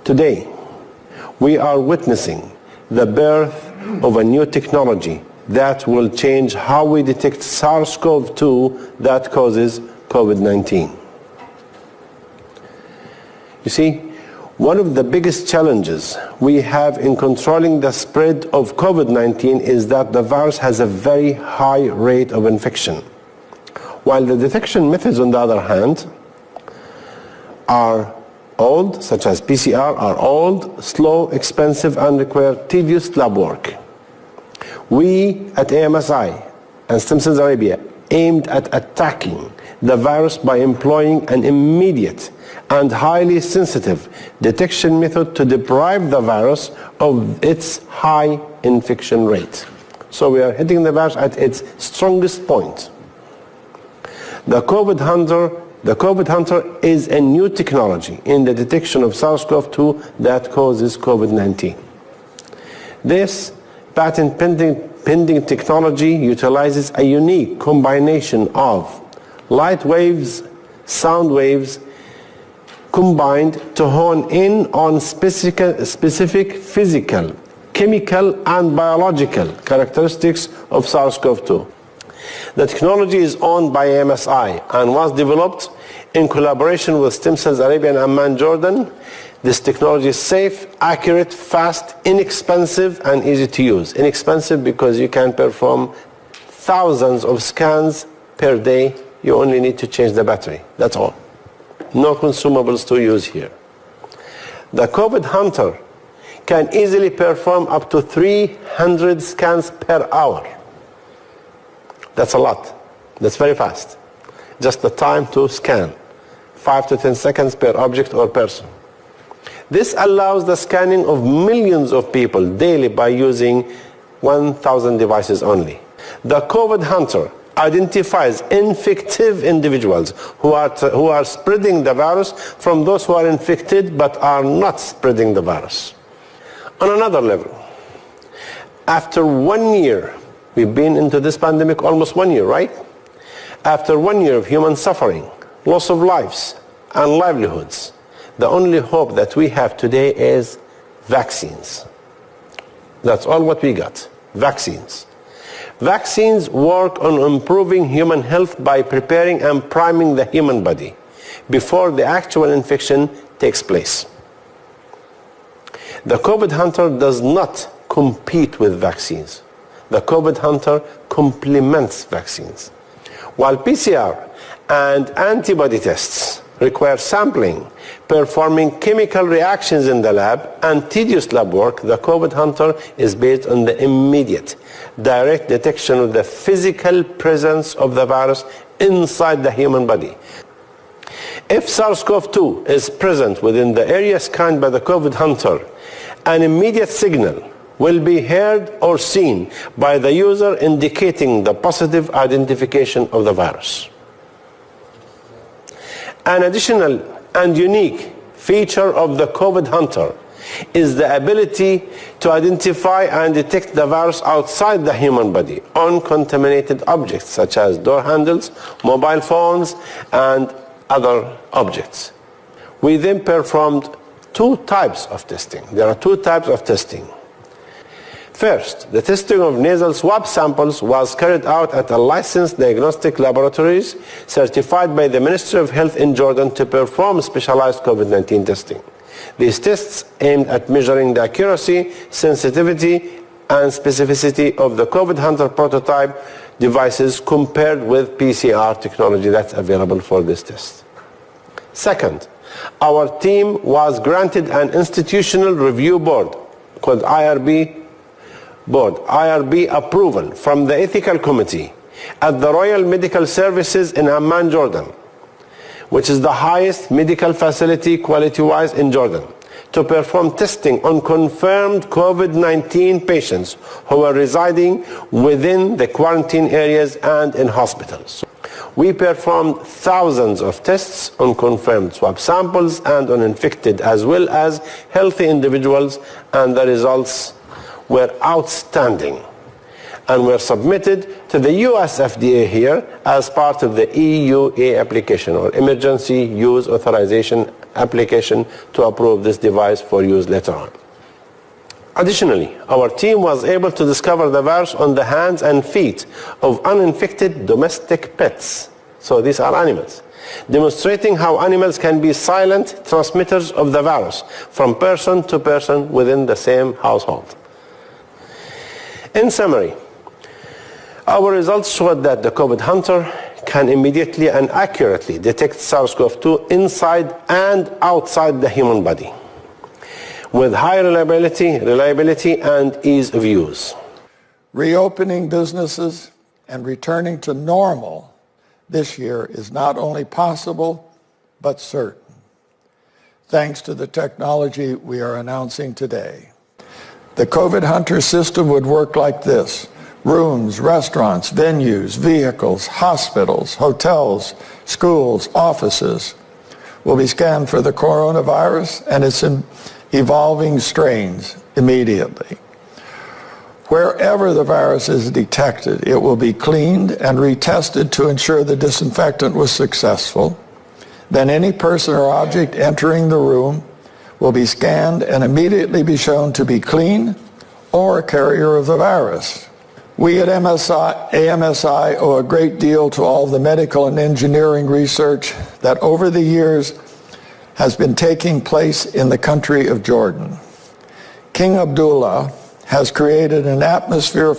Today, we are witnessing the birth of a new technology that will change how we detect SARS-CoV-2 that causes COVID-19. You see, one of the biggest challenges we have in controlling the spread of COVID-19 is that the virus has a very high rate of infection, while the detection methods, on the other hand, are old, such as PCR, are old, slow, expensive, and require tedious lab work. We at AMSI and Stem Cells Arabia aimed at attacking the virus by employing an immediate and highly sensitive detection method to deprive the virus of its high infection rate. So we are hitting the virus at its strongest point. The COVID Hunter is a new technology in the detection of SARS-CoV-2 that causes COVID-19. This patent pending technology utilizes a unique combination of light waves, sound waves, combined to hone in on specific physical, chemical, and biological characteristics of SARS-CoV-2. The technology is owned by AMSI and was developed in collaboration with Stem Cells Arabia and Amman, Jordan. This technology is safe, accurate, fast, inexpensive, and easy to use. Inexpensive because you can perform thousands of scans per day. You only need to change the battery. That's all. No consumables to use here. The COVID Hunter can easily perform up to 300 scans per hour. That's a lot. That's very fast. Just the time to scan, 5 to 10 seconds per object or person. This allows the scanning of millions of people daily by using 1,000 devices only. The COVID Hunter identifies infective individuals who are spreading the virus from those who are infected but are not spreading the virus. On another level, after 1 year, we've been into this pandemic almost 1 year, right? After 1 year of human suffering, loss of lives and livelihoods, the only hope that we have today is vaccines. That's all what we got, vaccines. Vaccines work on improving human health by preparing and priming the human body before the actual infection takes place. The COVID Hunter does not compete with vaccines. The COVID Hunter complements vaccines. While PCR and antibody tests require sampling, performing chemical reactions in the lab, and tedious lab work, the COVID Hunter is based on the immediate, direct detection of the physical presence of the virus inside the human body. If SARS-CoV-2 is present within the area scanned by the COVID Hunter, an immediate signal will be heard or seen by the user indicating the positive identification of the virus. An additional and unique feature of the COVID Hunter is the ability to identify and detect the virus outside the human body on contaminated objects such as door handles, mobile phones, and other objects. We then performed two types of testing. There are two types of testing. First, the testing of nasal swab samples was carried out at a licensed diagnostic laboratories certified by the Ministry of Health in Jordan to perform specialized COVID-19 testing. These tests aimed at measuring the accuracy, sensitivity, and specificity of the COVID Hunter prototype devices compared with PCR technology that's available for this test. Second, our team was granted an institutional review board called IRB approval from the Ethical Committee at the Royal Medical Services in Amman, Jordan, which is the highest medical facility quality-wise in Jordan, to perform testing on confirmed COVID-19 patients who are residing within the quarantine areas and in hospitals. We performed thousands of tests on confirmed swab samples and on infected as well as healthy individuals, and the results were outstanding and were submitted to the US FDA here as part of the EUA application, or Emergency Use Authorization application to approve this device for use later on. Additionally, our team was able to discover the virus on the hands and feet of uninfected domestic pets. So these are animals, demonstrating how animals can be silent transmitters of the virus from person to person within the same household. In summary, our results showed that the COVID hunter can immediately and accurately detect SARS-CoV-2 inside and outside the human body, with high reliability and ease of use. Reopening businesses and returning to normal this year is not only possible, but certain, thanks to the technology we are announcing today. The COVID Hunter system would work like this: rooms, restaurants, venues, vehicles, hospitals, hotels, schools, offices will be scanned for the coronavirus and its evolving strains immediately. Wherever the virus is detected, it will be cleaned and retested to ensure the disinfectant was successful. Then any person or object entering the room will be scanned and immediately be shown to be clean or a carrier of the virus. We at AMSI owe a great deal to all the medical and engineering research that over the years has been taking place in the country of Jordan. King Abdullah has created an atmosphere